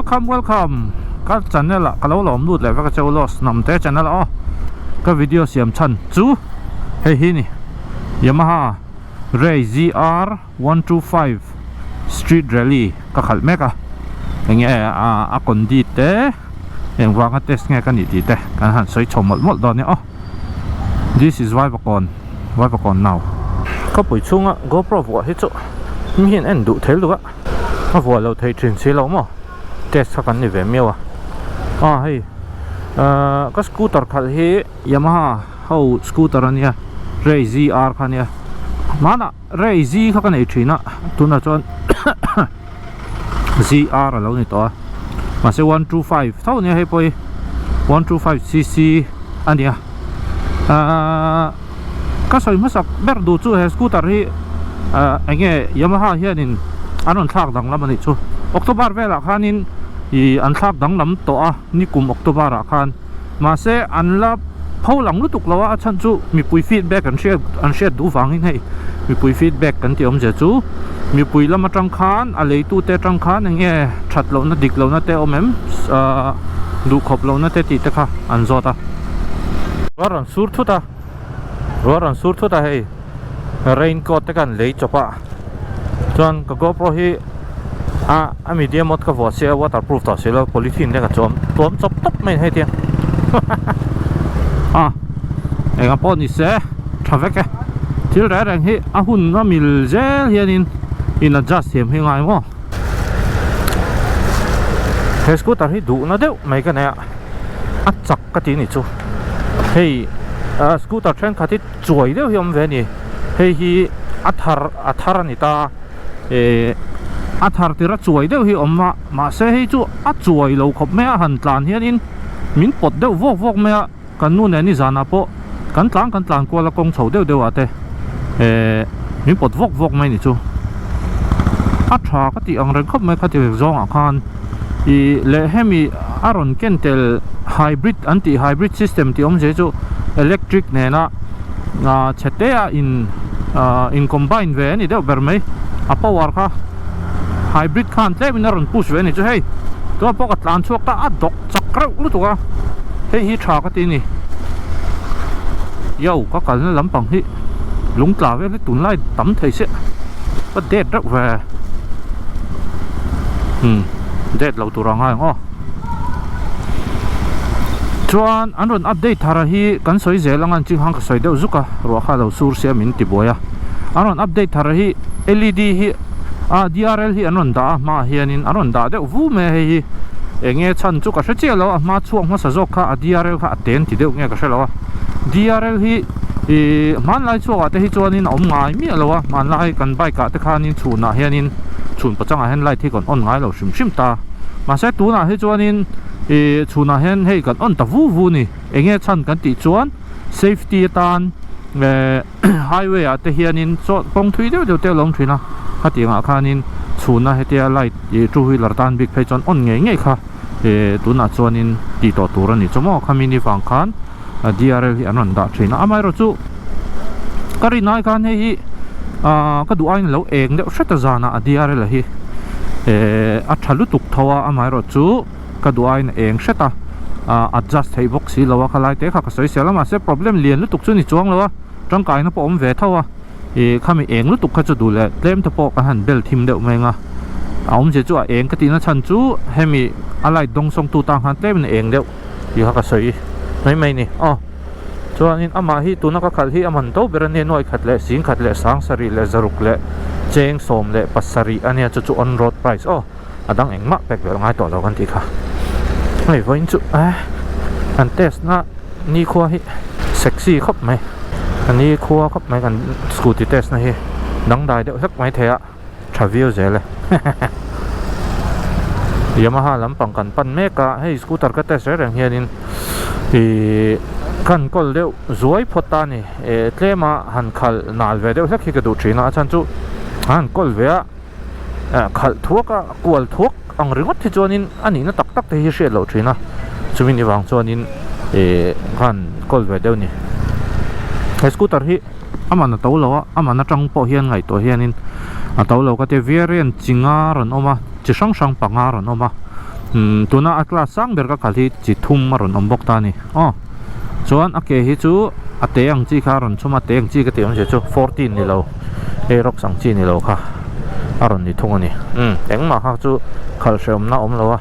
welcome các channel là cái lâu lỏm lụt lại với cái châu loss Hnamte channel là cái video xem chân chú hay hi nè Yamaha RAYZR 125 Street Rally cái khẩn mẹ cả nghe còn đi té em vang cái test nghe cái gì đi té cái hẳn sấy chồng một đó nhá. This is why con nào có buổi chung á GoPro vua hết chỗ miền anh đủ thế luôn á nó vua lâu thấy chuyện xe lâu mà test các anh đi về miêu hay cái scooter khác hi Yamaha hậu scooter này RAYZR khác này mà na RAYZ các anh ấy chuyện á tu na chọn ZR là lâu này to mà sẽ 125 thâu này hay bôi 125cc anh nhỉ các sợi mất sạc bẹt đủ chú hay scooter hi anh nghe Yamaha hiện nên anh thắc đằng lắm anh chú October về là khan nên anh thắc đằng lắm to ni cùng October là khan mà sẽ anh là phâu lằng lúc tục lâu chân chú mi bùi feedback anh share đủ vàng này mi bùi feedback cái thì ông giờ chú mi bùi làm trăng khan à lấy tu tê trăng khan anh nghe chặt lâu nó địch lâu nó tê om em đủ khop lâu nó tê tít cả anh zo ta rồi anh sur ta hay raincoat kan lấy cho pa chuan ka GoPro hi medium mode ka vỏ xe waterproof ta xe lo polythene ka chom chop top mai hay tiang anh apon ni xe traffic ke thil ra rang hi hun na mil zel hian in adjust hem hi ngai mo he scooter hi du na deuh mai ka ne chak ka ti ni chu hei scooter trend khati chuai deuh hi om ve ni hei hi athar ni ta athar tira chuai deuh hi om ma se hei chu chuai lo khop me han tlan hian in min pot deuh vok me kan nu ne ni zana po kan tlan ko la kong chho deuh ate min pot vok mai ni chu atha ka ti ang ren khop me khati zong a khan I le hemi aron kentel hybrid anti hybrid system ti om je chu electric ne na chetea in combine ve ni deuh ber mai a power kha hybrid khan tle min aron push ve ni chu hei to pokat tlan chuak ta dok chakrau lu tu ka hei hi tha ka ti ni yo ka kal na lampang hi lung tla ve le tun lai tam thei se pa det ra ve det lo tu rang hai ngo chuan an ron update thara hi kan soi zelang an ching hang ka soi deuh zuka ro kha lo sur se min ti boya an ron update thara hi LED hi DRL hi an ron da ma hianin an ron da deuh vu me hi enge chan chu ka hre che lo ma chuang ma sa jok kha DRL kha ten ti deuh nge ka hre lo DRL hi man lai chuak ate hi chuanin om ngai mi lo man lai kan bike ka te khanin chuna hianin chun pachanga hen lai thi kon on ngai lo shim ta ma se tu na hi chuanin chuna hen hei kan on ta vu ni enge chan kan ti chuan safety tan highway ate hianin cho pong thui deuh te long thina khatinga khanin chuna hetia light two wheeler tan big phei chon on nge kha tuna chuanin ti to tur ani chomo khamini wang khan DRL hi anon da thina amai ro chu kari nai khan hi ka du ain lo eng deuh hret zana DRL hi thalu tuk thawa amai ro chu ka du ain eng hreta adjust thei box si lawa khalai te kha ka soi selama se problem lian lu tuk chu ni chuang lawa tangkai na po om ve thawa khami eng lu tuk kha chu du le tlem ta po ka han bel thim deuh menga om je chu eng ka ti na chan chu hemi alai dong song tu tang han tlem na eng deuh hi ha ka soi mai ni chuanin ama hi tuna ka khal hi aman to berane noi khat le sing khat le sang sari le zaruk le cheng som le pasari ania chu on road price adang engma pek le ngai to lo kan ti kha mai voin chu an test na ni khwa hi sexy khop mai an ni khwa khop mai kan scooty test na hi dang dai deuh sak mai thea travel zele Yamaha lampang kan pan meka hei scooter ka test reng hianin kan kol deuh zuai phota ni tlema han khal nal ve deuh hlek hi ka du thina chan chu han kol ve khal thuaka kwal thuak ang ringot thi chuanin ani na tak te hi hriat lo thina chumin iwang chuanin kan kol ve deuh ni scooter hi amana to lo amana tang po hian ngai to hianin a to lo ka te variant chinga ron oma chi sang panga ron oma tuna atlas sang berka kali chi thum maron ombok ta ni chuan ake hi chu ateng chi kha ron chuma teng chi ka tiang je chu 14 ni lo rock sang chi ni lo kha aron ni thung ani eng ma kha chu khal shem na om lo a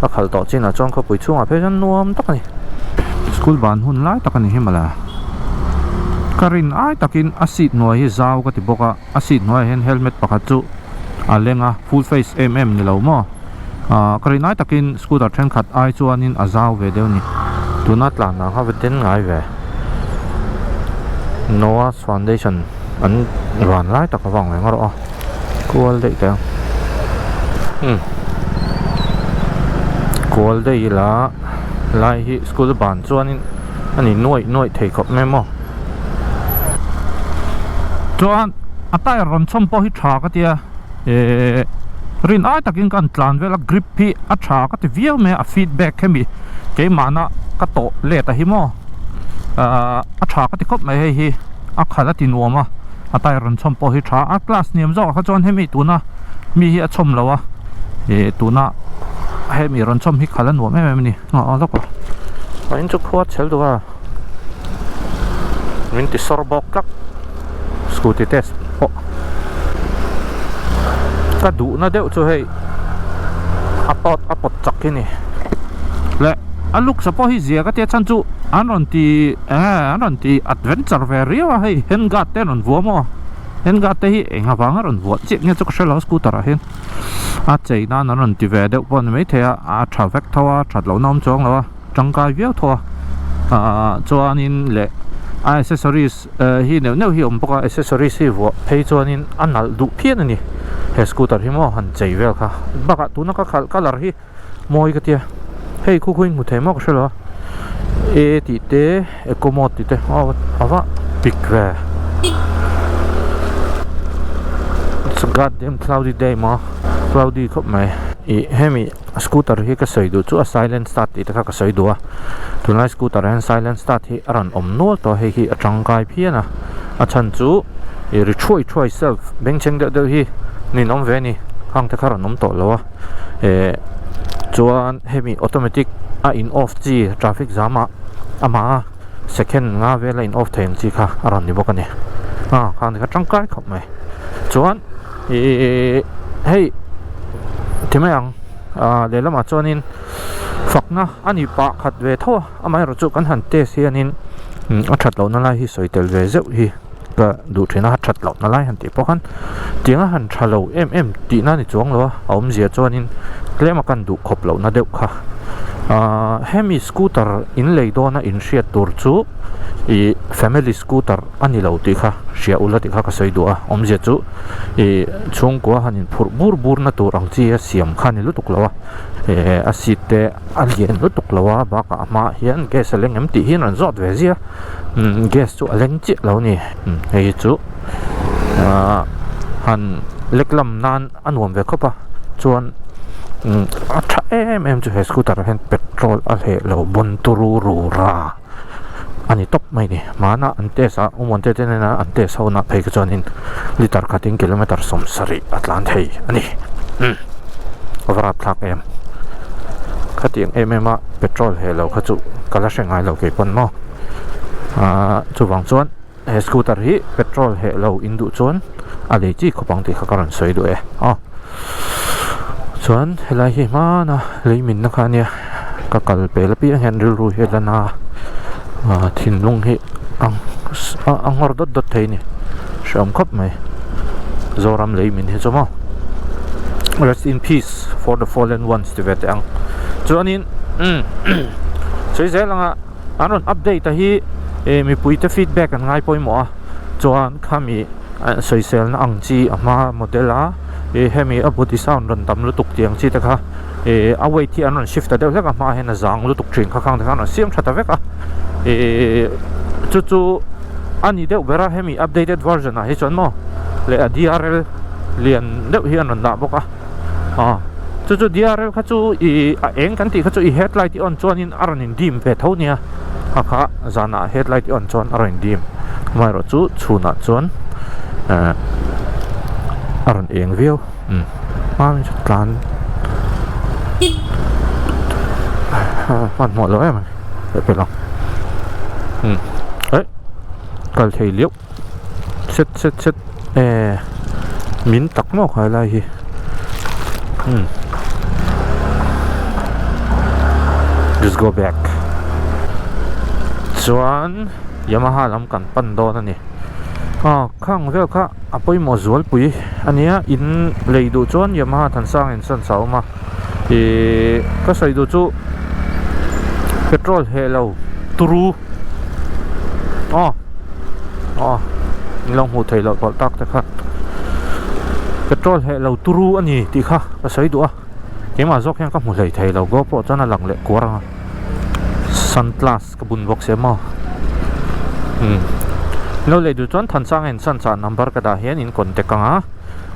ka khal to chin a chong kha pui chunga phe jan nuam tak ani school ban hun lai tak ani himala karin ai takin asit noi hi zaw ka ti boka asit noi hen helmet pakhat chu alenga full face ni lo mo karin ai takin scooter then khat ai chuanin azaw ve deu ni tuna tlan na kha veten ngai ve Noah's Foundation an ran lai tak awang ngai ngaro kual dei tang kual dei la lai hi school ban chuanin ani noi thei khop memo chuan atai ron chom po hi tha ka tia rin ai takin kan tlan vela grip hi a tha ka ti viau me a feedback khemi ke mana ka to le ta hi mo a tha ka ti khop mai hei hi a khala ti nuama atai ron chom po hi tha a class niam zo kha chon hemi tuna mi hi a chom lawa tuna hemi ron chom hi khala nuam em ni lok in chu khuat chel duwa min ti sorbok lak scooty test ka du na deuh chu hei apot chakini le aluk sa po hi zia ka te chan chu anon ti adventure very wa hei hen gat te non vuamo hen gat te hi enga wanga ron vuat chik nge chu ka shela scooter a hen a chei na non ti ve deuh pon mai the a traffic thawa that lo nom chong lawa changkai viau thawa chuanin le accessories hi neu hi ompoka accessories hi vo phei chuanin anal du phian ani he scooter hi mo han chei vel kha baka tuna ka khal color hi moi ka tia hei khu khuing mu themo ka shelo ti te ecomod ti te awa big ve it's a goddamn cloudy day ma cloudy khop mai hemi scooter hi ka saidu chu a silent start ti ta ka saidu a tunai scooter han silent start hi aran omnol to hi atangkai phiana a chan chu ri choi self beng cheng de hi ni nom ve ni hang ta kharan nom to lo chuan hemi automatic a in off chi traffic jama ama second nga ve line off theng chi kha aran ni bokani khang ta tangkai khop mai chuan hei timayang le lama chuanin fakna ani pa khat ve thaw amai ro chu kan han te sianin a that lo na lai hi soitel ve zeu hi ka du thina that lo na lai han ti pokhan tinga han thalo em ti na ni chuang lo om zia chuanin klema kan du khop lo na deuh kha hemi scooter in leidona in hriat tur chu family scooter ani lo ti kha hria ula ti kha ka soidu a om zia chu chung kwa hanin phur bur na tur ang chi a siam khani lutuk lawa asite alien lutuk lawa ba ka ma hian gas leng em ti hian an zot ve zia gas chu aleng chi lo ni hei chu han leklam nan anuam ve khopa chuan acha em chu he scooter hen petrol a hehlo bon turu ra ani top mai ni mana ante sa umonte tenena ante sauna phei ka chonin litre khat kilometer somsari atlan thei ani overat thak em khatiang emema petrol hehlo kha chu kala hrengai lo ke pon mo chuwang chuan he scooter hi petrol hehlo indu chuan ale chi khopang ti khakaran soidu chuan helai hi mana leimin na khania ka kal pe lapi handle ru helana thin lung hi ang hor dot thei ni sham khop mai zoram leimin hi choma rest in peace for the fallen ones ti vet ang chuanin sei zelanga anon update hi mi puita feedback an ngai poimo chuan khami soisel na angchi ama modela hemi abudi sound ron tam lu tuk tiang chi ta kha away thi anon shift da leka ma hena zang lu tuk tring kha khang ta kan siam thata veka chu ani de vera hemi updated version a hi chon mo le DRL lian de hi anon da boka chu DRL kha chu eng kan ti kha chu headlight on chuanin aranin dim ve thonia kha zana headlight on chon aranin dim mai ro chu chuna chon aron eng view man tlan มันหมดเลยมันไปลองเอ้ยกระเทียมเลี้ยวเซ็ตมิ้นตักหม้อขายอะไรฮีjust go back ส่วน Yamaha ลำกันปั้นโดนั่นนี่ข้างเรียกค่ะเอาไปหมอสวนปุ๋ยอันนี้อินเลยดูจวน Yamaha ทันสร้างอินสันเสามาก็ใส่ดูจู Petrol hehlo ตรูนี่ลองหูไทยเราปอดตักแต่ค่ะ Petrol hehlo ตรูอันนี้ที่ค่ะก็ใส่ดูเกี่ยมาจอกยังก็หูเลยไทยเราก็ปอดจนหลังเละกว่าSunglass กับบุญบอกเสียมาเราเลยดูจนทันสร้างเห็นสันสานนัมเบอร์ก็ได้เห็นอินคอนแทคกัน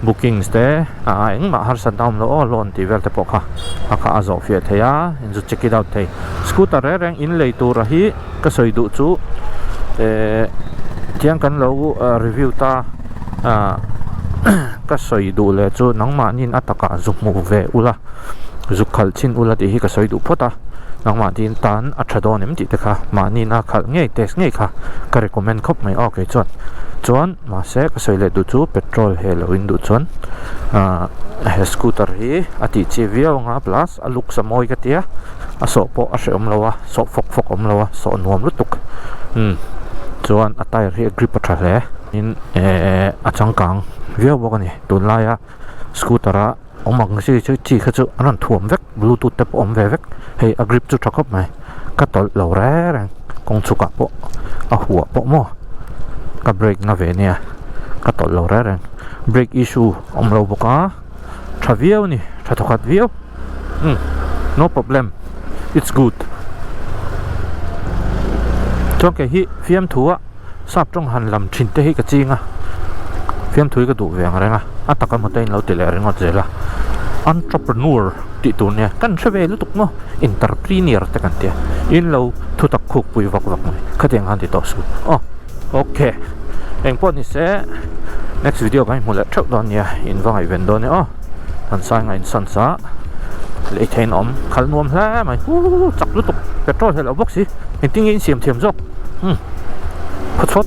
bookings te eng ma har san dam lo lon ti vel te pokha aka azo fia theya in ju check it out thei scooter reng in lei tur hi ka soi du chu tiang kan lo review ta ka soi du le chu nangma nin ataka zu mu ve ula zu khal chin ula ti hi ka soi du phota nangma tin tan athadon em ti te kha ma ni na khal ngei test ngei kha ka recommend khop mai okay chuan ma se ka soi le du chu petrol hehlo in du chuan scooter hi ati chi viau nga plus aluk samoi ka tia aso po a hreom lowa so fok om lowa so nuam lutuk chuan a tire hi grip atha hle in achangkang viau bokani tun laia scooter a omang si chi kha chu anan thuam vek bluetooth te om ve vek hei a grip chu thakop mai ka tol lo re rang kong chuka po a huwa po mo ka brake na ve nia ka tol lo re rang brake issue om lo boka thaviau ni thathokat viau no problem it's good chong ke hi fiam thua sap trong han lam thin te hi ka chinga fiam thui ka du veng renga ataka motain lo tile renga zela entrepreneur ti tu ne kan thave lu tuk mo entrepreneur te kan te in lo thu tak khuk pui vak mai khateng han ti to su okay eng po ni se next video kai mula thok don ya in vangai ven don ne Thansanga in san sa le thein om khal nuam hla mai chak lu tuk petrol hehlo box hi ting in siam thiam jok phot